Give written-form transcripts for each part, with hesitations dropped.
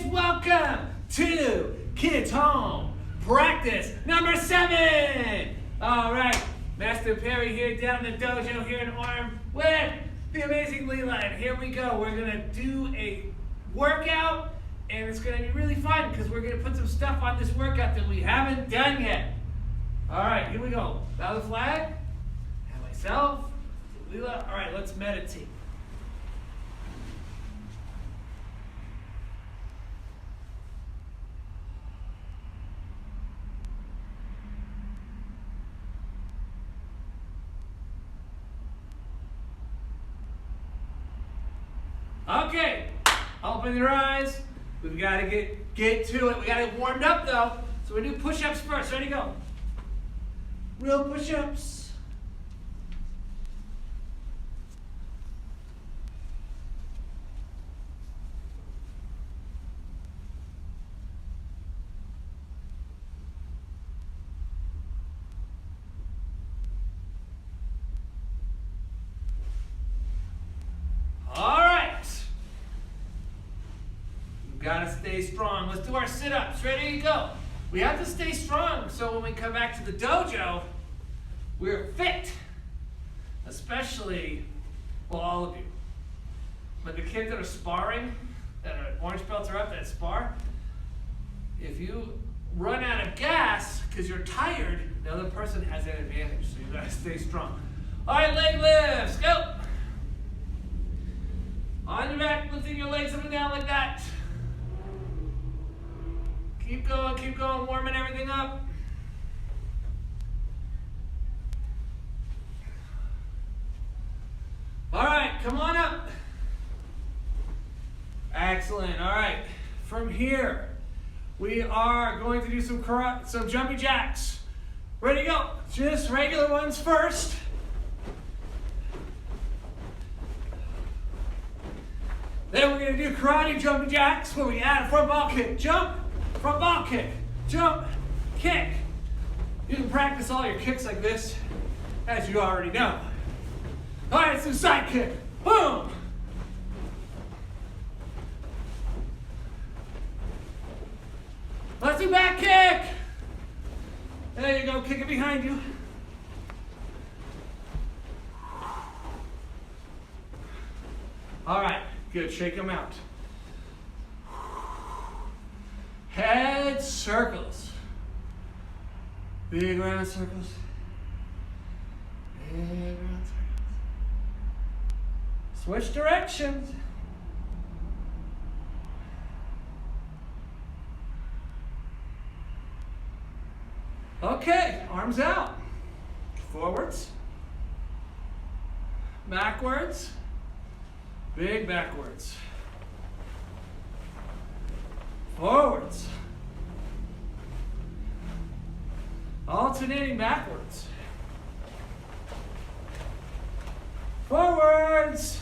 kids, welcome to Kids Home Practice number 7. All right, Master Perry here down in the dojo here in Orem with the amazing Leela. And here we go. We're going to do a workout, and it's going to be really fun because we're going to put some stuff on this workout that we haven't done yet. All right, here we go. Bow the flag. Have myself, Leela. All right, let's meditate. Okay, open your eyes. We've got to get to it. We got to get warmed up though. So we do push-ups first. Ready, go. Real push-ups. Gotta stay strong. Let's do our sit-ups. Ready to go. We have to stay strong so when we come back to the dojo, we're fit. Especially, well, all of you. But the kids that are sparring, that are orange belts are up, that spar, if you run out of gas because you're tired, the other person has that advantage. So you gotta stay strong. All right, leg lifts. Go. On your back, lifting your legs up and down like that. Keep going, warming everything up. All right, come on up. Excellent, all right. From here, we are going to do some jumping jacks. Ready to go. Just regular ones first. Then we're gonna do karate jumping jacks where we add a front ball kick. Jump. Front ball kick, jump, kick. You can practice all your kicks like this, as you already know. All right, so side kick, boom. Let's do back kick. There you go, kick it behind you. All right, good, shake them out. Head circles. Big round circles. Big round circles. Switch directions. Okay, arms out. Forwards. Backwards. Big backwards. Forwards. Alternating backwards. Forwards.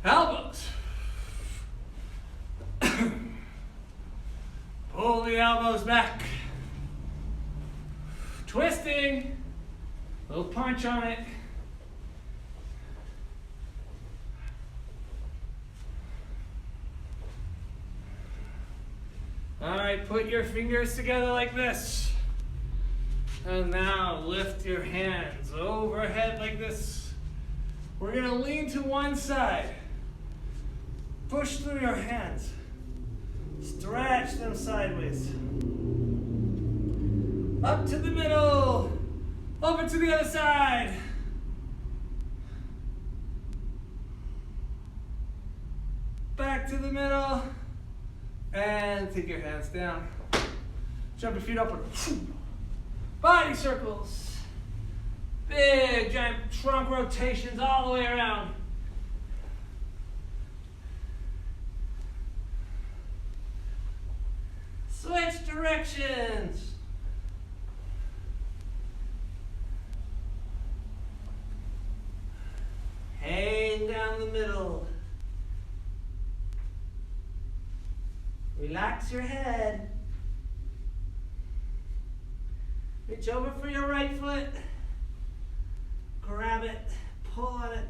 Elbows. Pull the elbows back. Twisting. Little punch on it. All right, put your fingers together like this. And now lift your hands overhead like this. We're gonna lean to one side. Push through your hands. Stretch them sideways. Up to the middle. Over to the other side. Back to the middle. And take your hands down. Jump your feet upward. Body circles. Big, giant trunk rotations all the way around. Switch directions. Hang down the middle. Relax your head. Reach over for your right foot. Grab it, pull on it.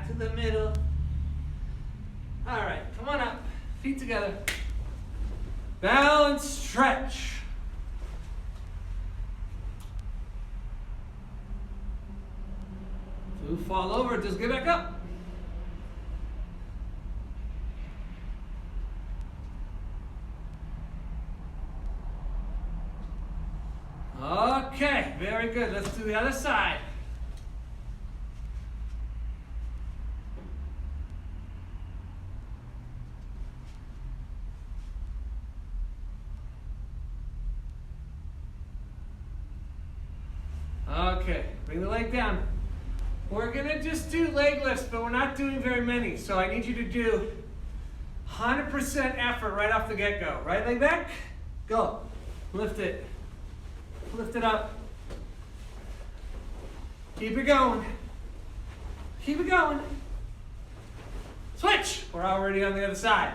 back to the middle. All right, come on up, feet together. Balance, stretch. If you fall over, just get back up. Okay, very good. Let's do the other side. Okay, bring the leg down. We're gonna just do leg lifts, but we're not doing very many. So I need you to do 100% effort right off the get-go. Right leg back, go. Lift it. Lift it up. Keep it going. Keep it going. Switch. We're already on the other side.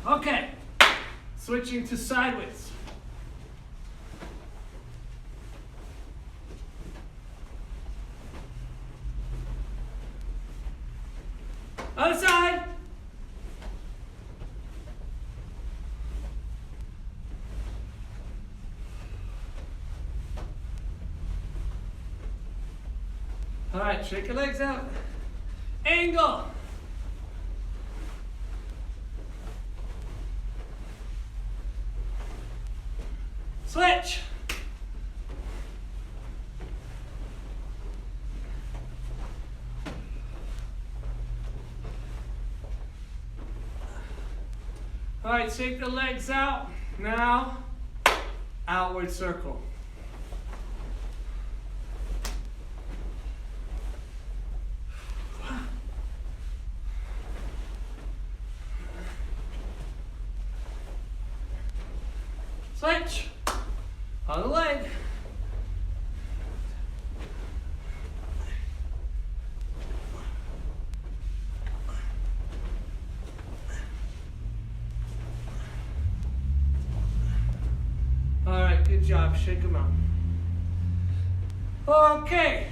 Okay. Switching to sideways. Other side. All right, shake your legs out. Angle. Switch. All right, shake the legs out. Now, outward circle. Switch. Other leg. All right, good job. Shake them out. Okay.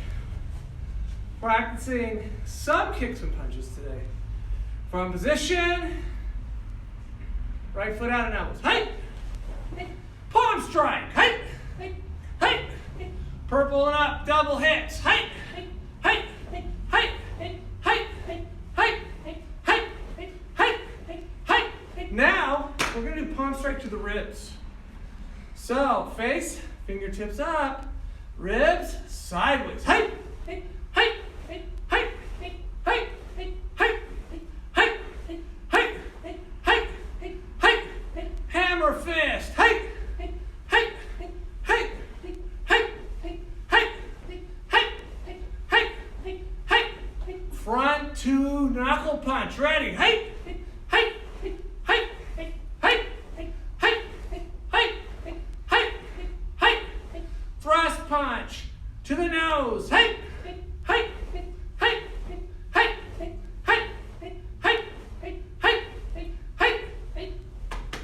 Practicing some kicks and punches today. From position. Right foot out and elbows. Hey! Palm strike. Hey! Hey! Purple and up. Double hits. Hey! Hey! Hey! Hey! Hey! Hey! Now, we're going to do palm strike to the ribs. So, face, fingertips up, ribs, sideways. Hey! Hey! Hey! Hey! Hey! Hey! Hey! Hey! Hey! Hey! Hey! Hammer fist. Hey! Hey! Hey! Hey! Hey! Hey! Hey! Hey! Front to knuckle punch. Ready? Hey! Hey! Hey! Hey! Hey! Hey! Hey! Thrust punch to the nose. Hey! Hey! Hey! Hey! Hey! Hey!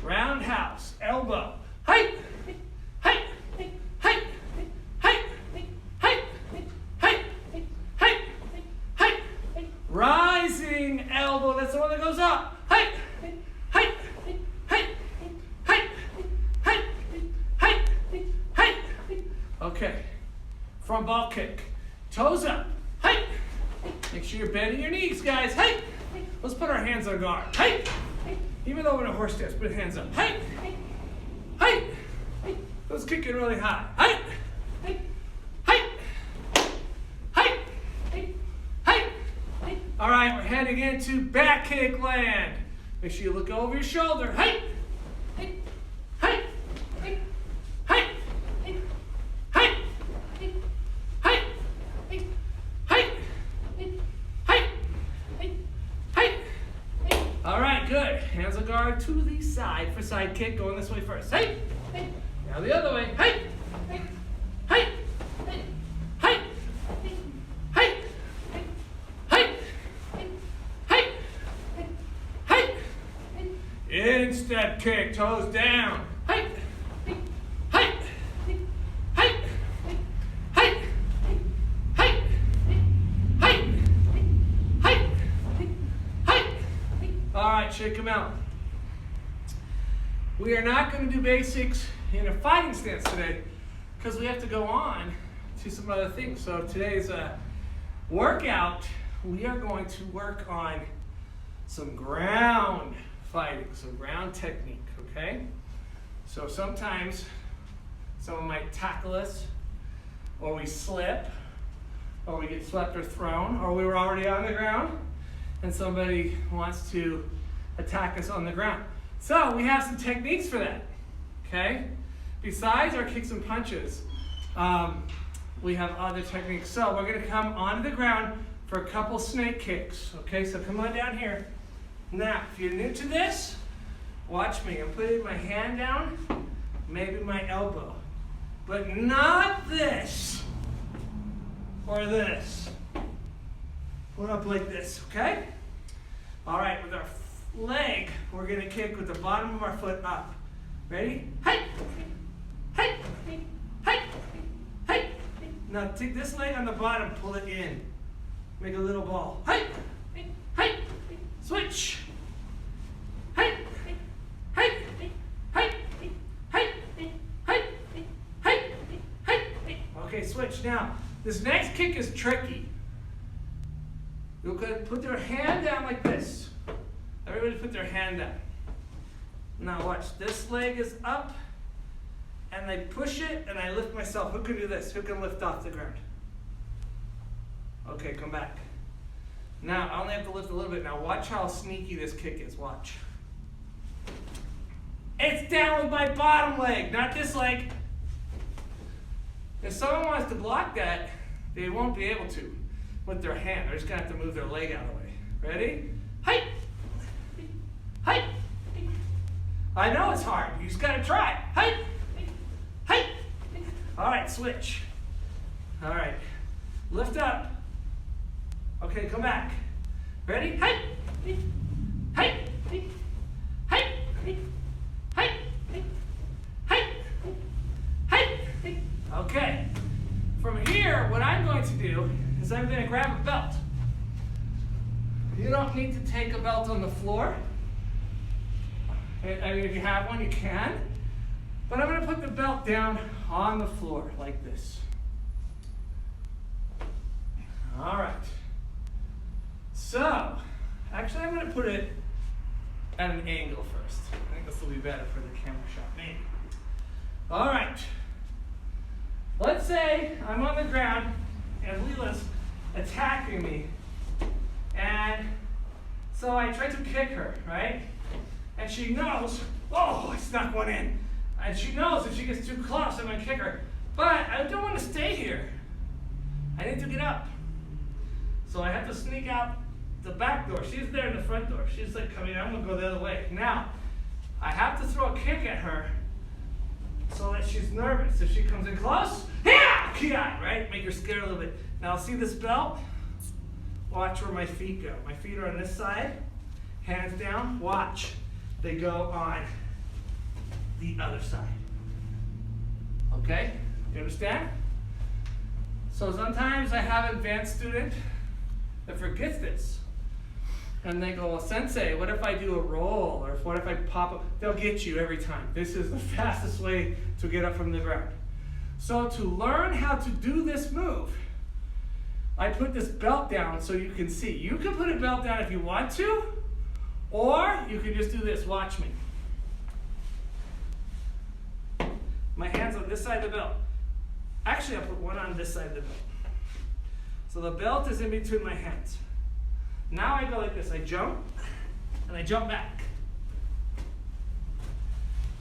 Roundhouse, elbow. Hey! Hey! Hey! Hey! Hey! Hey! Rising elbow. That's the one that goes up. Hey! Hey! Hey! Hey! Hey! Okay. Front ball kick. Toes up. Hey! Make sure you're bending your knees, guys. Hey! Let's put our hands on guard. Hey! Even though we're in a horse stance, put hands up. Hey! Hey! Let's kick it really high. Hey! Hey! Hey! Hey! All right, we're heading into back kick land. Make sure you look over your shoulder. Hey! Hey! Hey! Hey! Hey! Hey! Hey! Hey! Hey! All right, good. Hands on guard to the side for side kick. Going this way first. Hey! Now the other way. Hey! Hey! Hey! Hey! Hey! Hey! Hey! Instep kick, toes down. Hey! shake them out. We are not going to do basics in a fighting stance today because we have to go on to some other things. So today's workout, we are going to work on some ground fighting, some ground technique, okay? So sometimes someone might tackle us, or we slip, or we get swept or thrown, or we were already on the ground and somebody wants to attack us on the ground. So we have some techniques for that, okay? Besides our kicks and punches, we have other techniques. So we're gonna come onto the ground for a couple snake kicks, okay? So come on down here. Now, if you're new to this, watch me. I'm putting my hand down, maybe my elbow, but not this or this. Put up like this, okay? All right, with our leg, we're gonna kick with the bottom of our foot up. Ready? Hey! Hey! Hey! Hey! Now take this leg on the bottom, pull it in. Make a little ball. Hey! Hey! Switch! Hey! Hey! Hey! Hey! Hey! Hey! Hey! Okay, switch. Now, this next kick is tricky. You're going to put your hand down like this. Everybody put their hand down. Now watch, this leg is up, and I push it, and I lift myself. Who can do this? Who can lift off the ground? Okay, come back. Now, I only have to lift a little bit. Now watch how sneaky this kick is, watch. It's down with my bottom leg, not this leg. If someone wants to block that, they won't be able to with their hand. They're just gonna have to move their leg out of the way. Ready? Hey! Hey! I know it's hard. You just gotta try. Hey! Hey! All right, switch. All right, lift up. Okay, come back. Ready? Hey! Hey! Hey! Hey! Hey! Hey! Okay. From here, what I'm going to do is I'm going to grab a belt. You don't need to take a belt on the floor. I mean, if you have one, you can. But I'm going to put the belt down on the floor like this. All right. So, actually, I'm going to put it at an angle first. I think this will be better for the camera shot, maybe. All right. Let's say I'm on the ground and Leela's attacking me. And so I try to kick her, right? And she knows, oh, I snuck one in. And she knows if she gets too close, I'm gonna kick her. But I don't want to stay here. I need to get up. So I have to sneak out the back door. She's there in the front door. She's like coming, I'm gonna go the other way. Now, I have to throw a kick at her so that she's nervous. If she comes in close, yeah, right? Make her scared a little bit. Now see this belt? Watch where my feet go. My feet are on this side, hands down. Watch, they go on the other side. Okay, you understand? So sometimes I have an advanced student that forgets this. And they go, well, Sensei, what if I do a roll? Or what if I pop up? They'll get you every time. This is the fastest way to get up from the ground. So to learn how to do this move, I put this belt down so you can see. You can put a belt down if you want to, or you can just do this. Watch me. My hand's on this side of the belt. Actually, I'll put one on this side of the belt. So the belt is in between my hands. Now I go like this. I jump, and I jump back.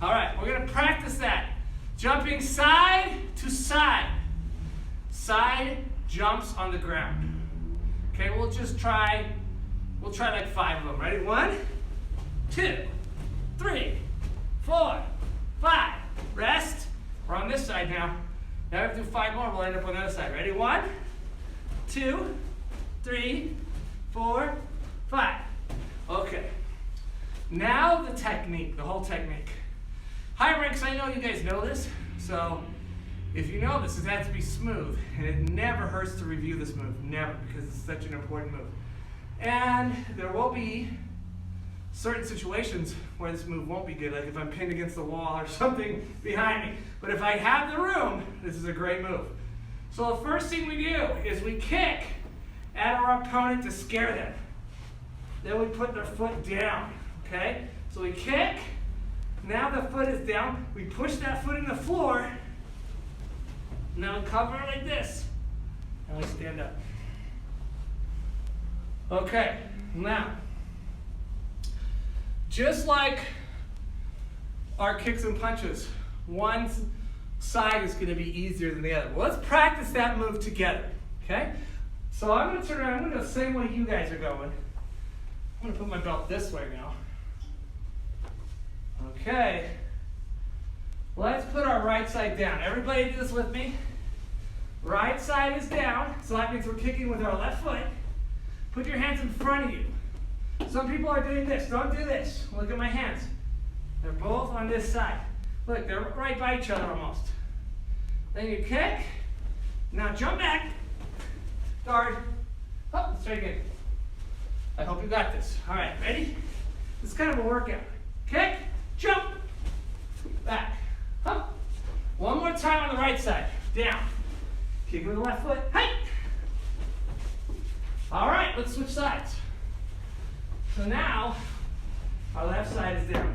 All right, we're going to practice that. Jumping side to side. Side jumps on the ground. Okay, we'll try like 5 of them. Ready? 1, 2, 3, 4, 5. Rest. We're on this side now. Now we have to do 5 more. We'll end up on the other side. Ready? 1, 2, 3, 4, 5. Okay. Now the technique, the whole technique. Hi, Ranks, I know you guys know this. So if you know this, it has to be smooth. And it never hurts to review this move. Never, because it's such an important move. And there will be certain situations where this move won't be good, like if I'm pinned against the wall or something behind me. But if I have the room, this is a great move. So the first thing we do is we kick at our opponent to scare them. Then we put their foot down, okay? So we kick, now the foot is down, we push that foot in the floor, now we cover it like this, and we stand up. Okay, now, just like our kicks and punches, one side is going to be easier than the other. Well, let's practice that move together, okay? So I'm going to turn around, I'm going to go the same way you guys are going. I'm going to put my belt this way now. Okay. Let's put our right side down. Everybody do this with me. Right side is down, so that means we're kicking with our left foot. Put your hands in front of you. Some people are doing this. Don't do this. Look at my hands. They're both on this side. Look, they're right by each other almost. Then you kick. Now jump back. Guard. Oh, let's try again. I hope you got this. All right, ready? This is kind of a workout. Kick, jump, back. Up. One more time on the right side. Down. Kick with the left foot. Hey! All right, let's switch sides. So now, our left side is down.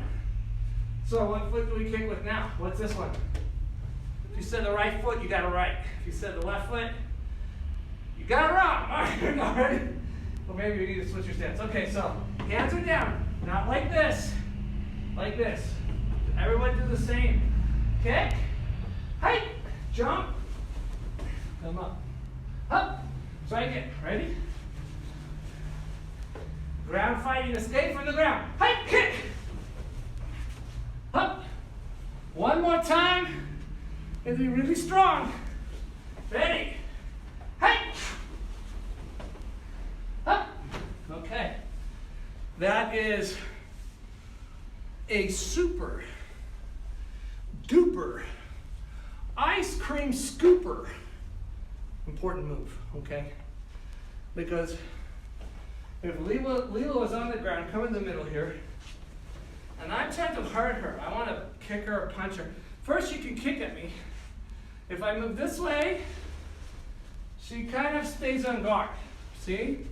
So what foot do we kick with now? What's this one? If you said the right foot, you got it right. If you said the left foot, you got it wrong. All right. Well, maybe you need to switch your stance. Okay, so hands are down. Not like this. Like this. Everyone do the same. Kick. Hey. Jump. Come up. Up. Try again. Ready? Ground fighting, escape from the ground. Hey, kick. Up. One more time. And be really strong. Ready. Hey. Up. Okay. That is a super duper ice cream scooper. Important move, okay? Because if Lila was on the ground, come in the middle here, and I'm trying to hurt her, I want to kick her or punch her. First, you can kick at me. If I move this way, she kind of stays on guard. See?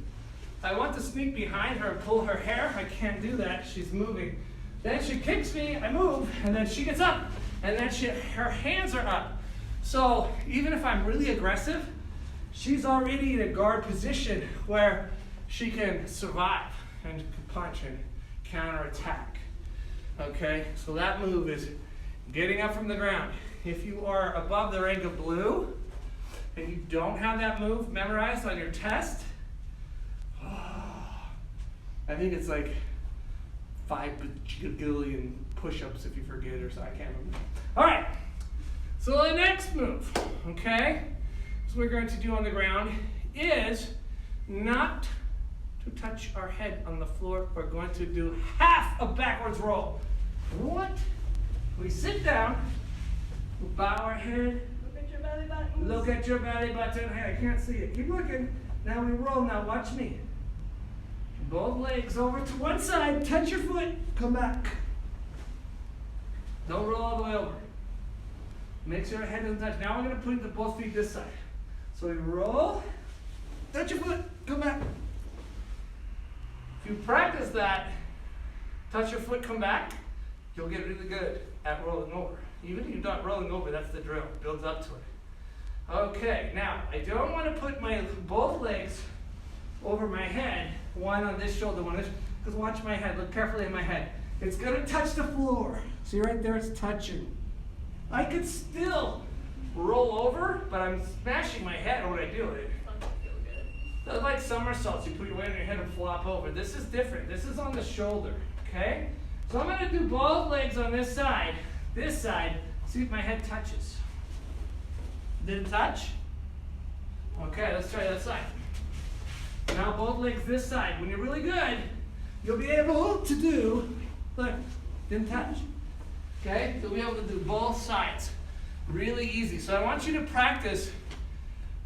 I want to sneak behind her and pull her hair. I can't do that. She's moving. Then she kicks me, I move, and then she gets up, and then her hands are up. So even if I'm really aggressive, she's already in a guard position where she can survive and punch and counterattack. Okay, so that move is getting up from the ground. If you are above the rank of blue and you don't have that move memorized on your test, I think it's like 5 bajillion push-ups if you forget or so, I can't remember. All right, so the next move, okay, so we're going to do on the ground is not to touch our head on the floor. We're going to do half a backwards roll. What? We sit down, we bow our head. Look at your belly button. Look at your belly button. Hey, I can't see it. Keep looking. Now we roll. Now watch me. Both legs over to one side. Touch your foot. Come back. Don't roll all the way over. Make sure our head doesn't touch. Now we're going to put the both feet this side. So we roll. Touch your foot. Come back. If you practice that, touch your foot, come back, you'll get really good at rolling over. Even if you're not rolling over, that's the drill. It builds up to it. Okay, now, I don't want to put my both legs over my head, one on this shoulder, one on this, because watch my head, look carefully at my head. It's going to touch the floor. See right there, it's touching. I could still roll over, but I'm smashing my head when I do it. That's like somersaults. You put your weight on your head and flop over. This is different. This is on the shoulder, okay? So I'm going to do both legs on this side, see if my head touches. Didn't touch? Okay, let's try that side. Now both legs this side. When you're really good, you'll be able to do, look, didn't touch. Okay, you'll be able to do both sides. Really easy. So I want you to practice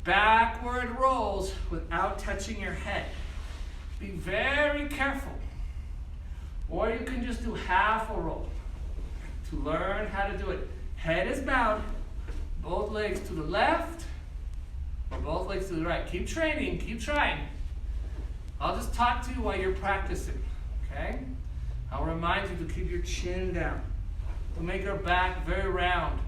backward rolls without touching your head. Be very careful. Or you can just do half a roll. To learn how to do it, head is bowed, both legs to the left, or both legs to the right. Keep training, keep trying. I'll just talk to you while you're practicing, okay? I'll remind you to keep your chin down, to make your back very round,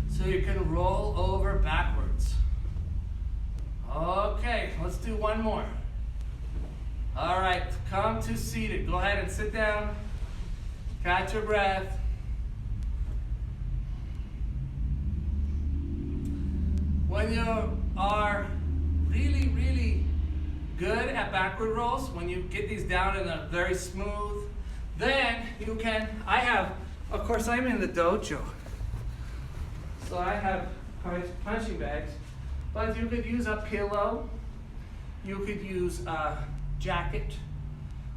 so you can roll over backwards. Okay, let's do one more. All right, come to seated. Go ahead and sit down. Catch your breath. When you are really, really good at backward rolls, when you get these down in a very smooth, then you can, of course I'm in the dojo, so I have punching bags, but you could use a pillow, you could use a jacket,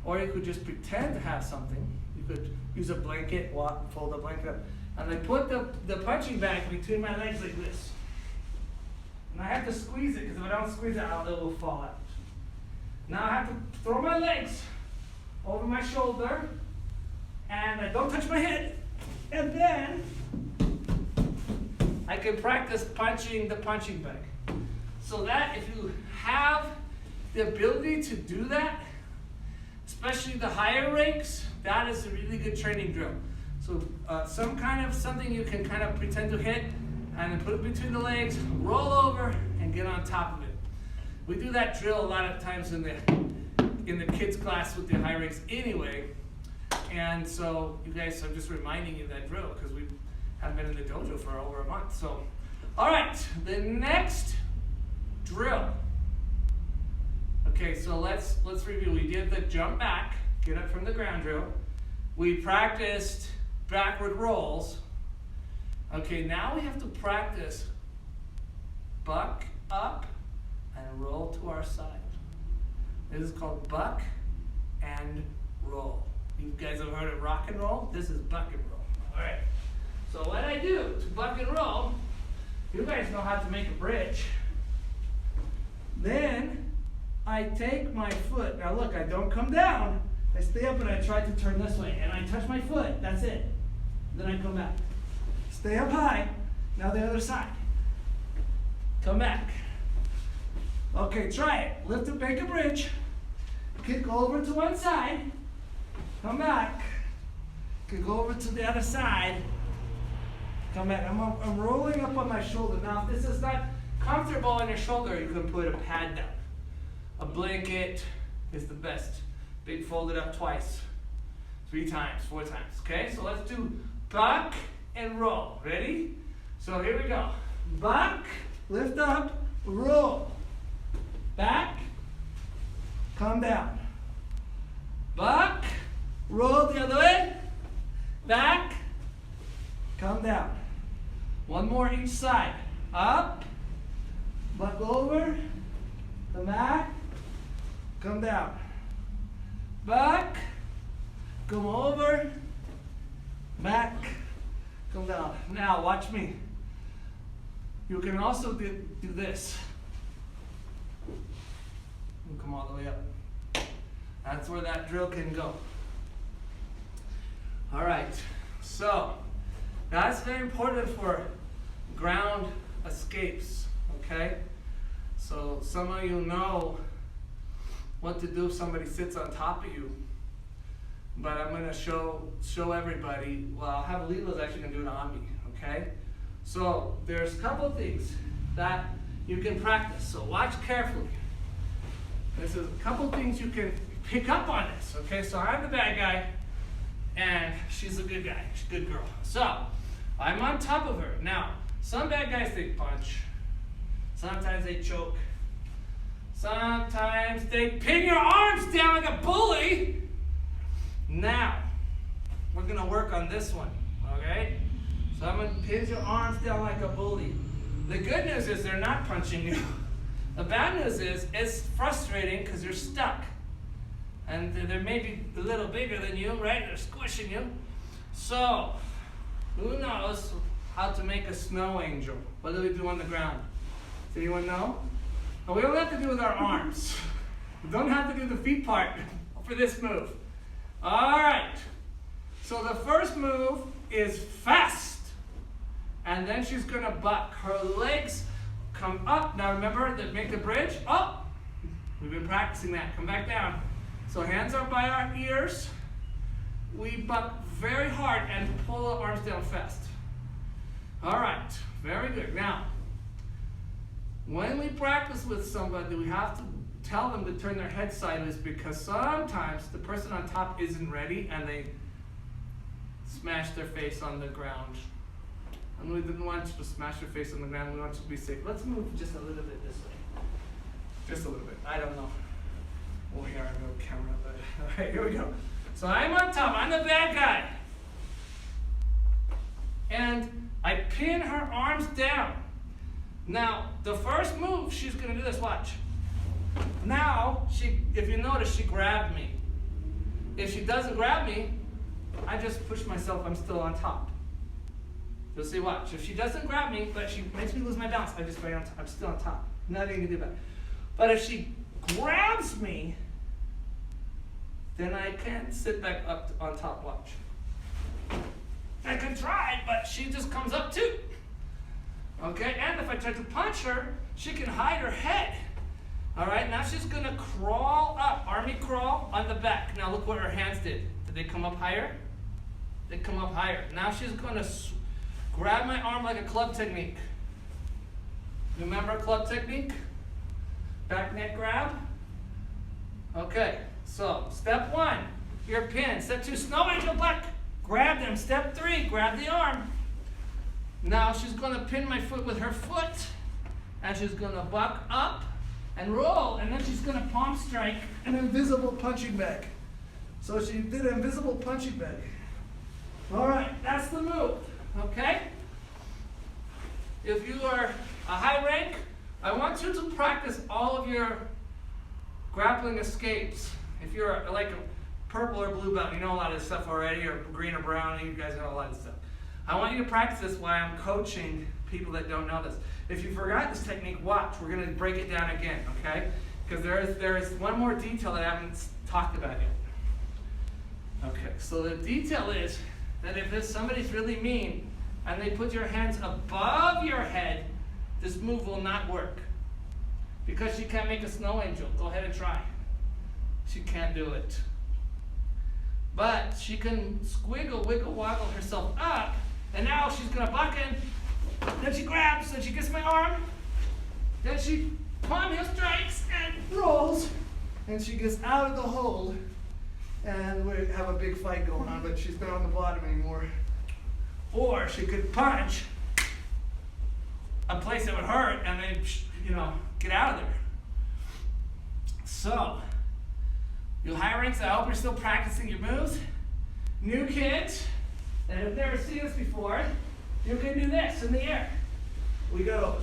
or you could just pretend to have something. You could use a blanket, fold a blanket up, and I put the punching bag between my legs like this. And I have to squeeze it, because if I don't squeeze it out, it will fall out. Now I have to throw my legs over my shoulder, and I don't touch my head. And then I can practice punching the punching bag. So that if you have the ability to do that, especially the higher ranks, that is a really good training drill. So something you can kind of pretend to hit, and then put it between the legs, roll over, and get on top of it. We do that drill a lot of times in the kids class with the high ranks anyway. And so you guys, I'm just reminding you of that drill because we haven't been in the dojo for over a month. So, all right, the next drill. Okay, so let's review. We did the jump back, get up from the ground drill. We practiced backward rolls. Okay, now we have to practice buck up and roll to our side. This is called buck and roll. You guys have heard of rock and roll? This is buck and roll. All right. So what I do to buck and roll, you guys know how to make a bridge. Then I take my foot. Now look, I don't come down. I stay up and I try to turn this way. And I touch my foot. That's it. Then I come back. Stay up high. Now the other side. Come back. Okay, try it. Lift up, make a bridge. Kick over to one side. Come back. Kick over to the other side. Come back. I'm rolling up on my shoulder. Now, if this is not comfortable on your shoulder, you can put a pad down. A blanket is the best. Big, fold it up twice. 3 times, 4 times. Okay, so let's do buck and roll. Ready? So here we go. Buck, lift up, roll. Back, come down. Buck, roll the other way. Back, come down. One more each side. Up, buck over, come back, come down. Back, come over, back, come down. Now watch me. You can also do this. And come all the way up. That's where that drill can go. All right, so that's very important for ground escapes, okay? So some of you know what to do if somebody sits on top of you, but I'm gonna show everybody. Well, I'll have Lila's actually gonna do it on me, okay? So there's a couple of things that you can practice, so watch carefully. This is a couple of things you can pick up on this, okay? So I'm the bad guy, and she's a good guy, she's a good girl. So I'm on top of her. Now, some bad guys they punch, sometimes they choke, sometimes they pin your arms down like a bully. Now, we're gonna work on this one, okay? So I'm gonna pin your arms down like a bully. The good news is they're not punching you. The bad news is it's frustrating because you're stuck. And they're maybe a little bigger than you, right? They're squishing you. So, who knows how to make a snow angel? What do we do on the ground? Does anyone know? Well, we don't have to do with our arms. We don't have to do the feet part for this move. All right. So the first move is fast. And then she's going to buck. Her legs come up. Now remember, make the bridge. Up. We've been practicing that. Come back down. So hands are by our ears. We buck very hard and pull the arms down fast. All right. Very good. Now, when we practice with somebody, we have to tell them to turn their head sideways because sometimes the person on top isn't ready and they smash their face on the ground. And we didn't want you to smash your face on the ground. We want you to be safe. Let's move just a little bit this way. Just a little bit. I don't know. Oh, here I go, camera. But, all right, here we go. So I'm on top. I'm the bad guy. And I pin her arms down. Now, the first move, she's going to do this. Watch. Now, if you notice, she grabbed me. If she doesn't grab me, I just push myself. I'm still on top. You'll see, watch. If she doesn't grab me, but she makes me lose my balance, I just stay on top. I'm still on top. Nothing you can do about it. But if she grabs me, then I can't sit back up on top. Watch. I can try, but she just comes up too. Okay, and if I try to punch her, she can hide her head. All right, now she's going to crawl up, army crawl on the back. Now look what her hands did. Did they come up higher? They come up higher. Now she's going to grab my arm like a club technique. Remember club technique? Back neck grab. Okay, so step 1, you're pinned. Step 2, snow angel buck. Grab them. Step 3, grab the arm. Now she's going to pin my foot with her foot, and she's going to buck up and roll, and then she's going to palm strike an invisible punching bag. So she did an invisible punching bag. All right, that's the move, okay? If you are a high rank, I want you to practice all of your grappling escapes. If you're like a purple or blue belt, you know a lot of this stuff already, or green or brown, you guys know a lot of stuff. I want you to practice this while I'm coaching people that don't know this. If you forgot this technique, watch. We're going to break it down again, okay? Because there is one more detail that I haven't talked about yet. Okay, so the detail is that if somebody's really mean and they put your hands above your head, this move will not work. Because she can't make a snow angel. Go ahead and try. She can't do it. But she can squiggle, wiggle, woggle herself up, and now she's going to buck in. Then she grabs, then she gets my arm. Then she palm heel strikes and rolls, and she gets out of the hold. And we have a big fight going on, but she's not on the bottom anymore. Or she could punch a place that would hurt and then, get out of there. So, you high ranks, I hope you're still practicing your moves. New kids that have never seen this before, you can do this in the air. We go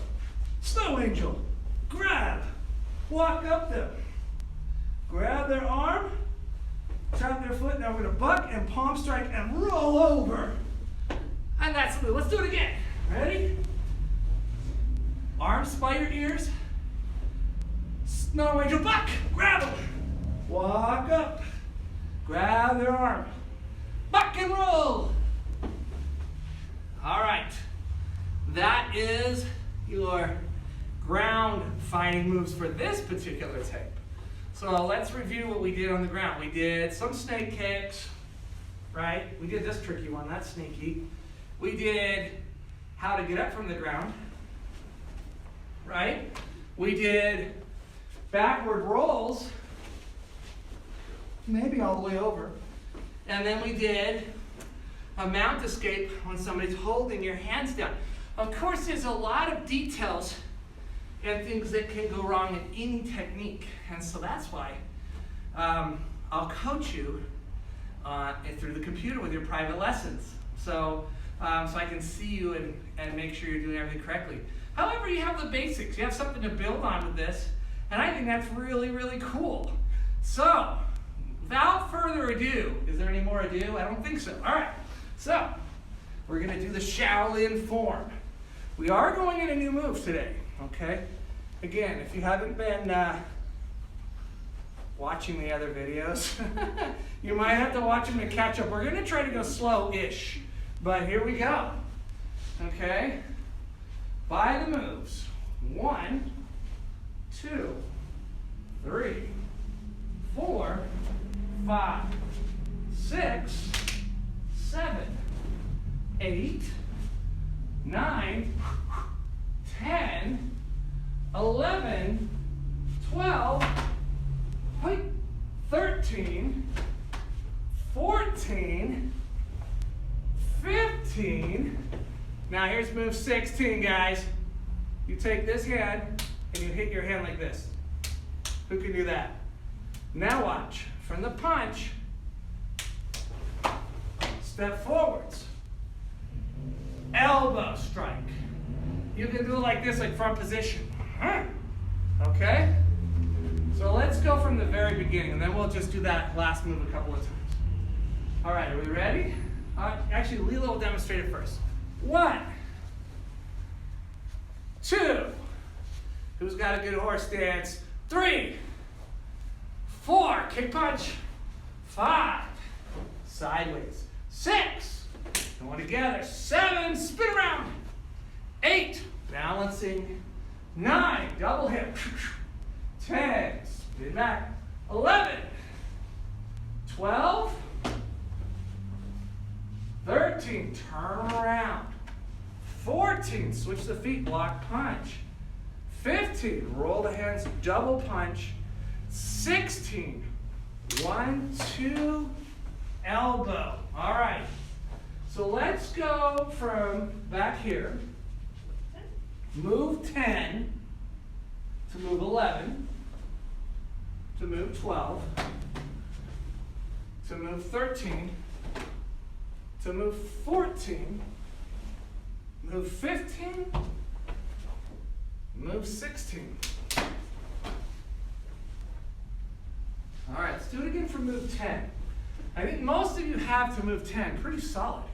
snow angel, grab, walk up them, grab their arm, trap their foot. Now we're going to buck and palm strike and roll over. And that's the move. Let's do it again. Ready? Arms by your ears. Snow angel buck. Grab them. Walk up. Grab their arm. Buck and roll. All right. That is your ground fighting moves for this particular tape. So let's review what we did on the ground. We did some snake kicks, right? We did this tricky one, that's sneaky. We did how to get up from the ground, right? We did backward rolls, maybe all the way over. And then we did a mount escape when somebody's holding your hands down. Of course, there's a lot of details and things that can go wrong in any technique. And so that's why I'll coach you through the computer with your private lessons. So I can see you and make sure you're doing everything correctly. However, you have the basics. You have something to build on with this. And I think that's really, really cool. So, without further ado, is there any more ado? I don't think so. All right. So, we're going to do the Shaolin form. We are going into new moves today. Okay? Again, if you haven't been watching the other videos. You might have to watch them to catch up. We're going to try to go slow-ish, but here we go. Okay? By the moves. 1, 2, 3, 4, 5, 6, 7, 8, 9, 10, 11, 12, 13, 14, 15. Now here's move 16, guys. You take this hand and you hit your hand like this. Who can do that? Now watch. From the punch, step forwards. Elbow strike. You can do it like this, like front position. Okay? So let's go from the very beginning, and then we'll just do that last move a couple of times. All right, are we ready? Actually, Lila will demonstrate it first. 1, 2. Who's got a good horse stance? 3, 4. Kick punch. 5. Sideways. 6. Going together. 7. Spin around. 8. Balancing. 9. Double hip. 10. Spin back. 11. 12. 13. Turn around. 14. Switch the feet. Block punch. 15. Roll the hands. Double punch. 16. 1, 2. Elbow. All right. So let's go from back here. Move 10 to move 11 to move 12 to move 13 to move 14, move 15, move 16. All right, let's do it again for move 10. I think most of you have to move 10, pretty solid.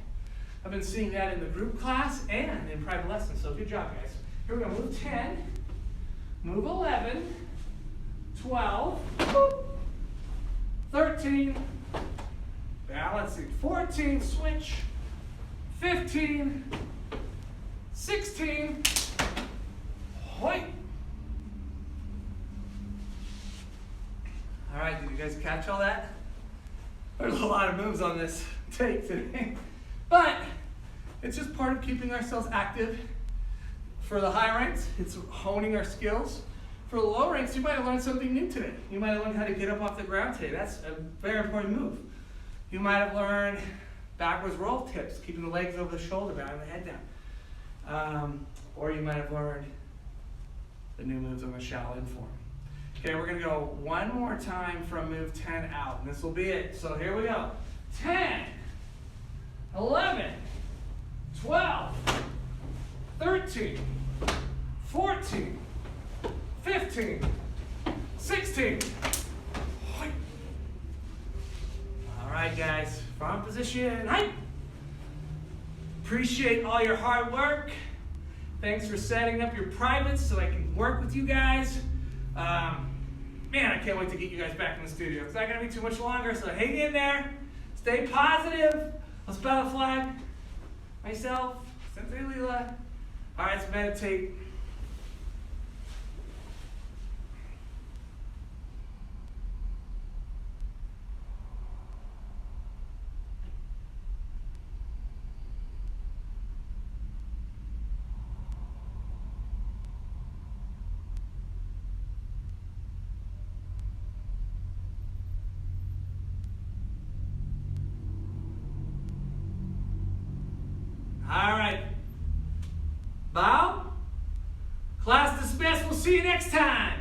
I've been seeing that in the group class and in private lessons, so good job, guys. Here we go, move 10, move 11, 12, 13, balancing, 14, switch, 15, 16, hoit. All right, did you guys catch all that? There's a lot of moves on this tape today, but it's just part of keeping ourselves active. For the high ranks, it's honing our skills. For the low ranks, you might have learned something new today. You might have learned how to get up off the ground today. That's a very important move. You might have learned backwards roll tips, keeping the legs over the shoulder, bowing the head down. Or you might have learned the new moves on the Shaolin form. Okay, we're gonna go one more time from move 10 out, and this will be it. So here we go. 10, 11, 12, 13, 14, 15, 16. All right, guys, front position, height. Appreciate all your hard work. Thanks for setting up your privates so I can work with you guys. Man, I can't wait to get you guys back in the studio. It's not gonna be too much longer, so hang in there. Stay positive. Let's bow the flag. Myself, Sensei Leela. All right, let's meditate. All right. Bow. Class dismissed. We'll see you next time.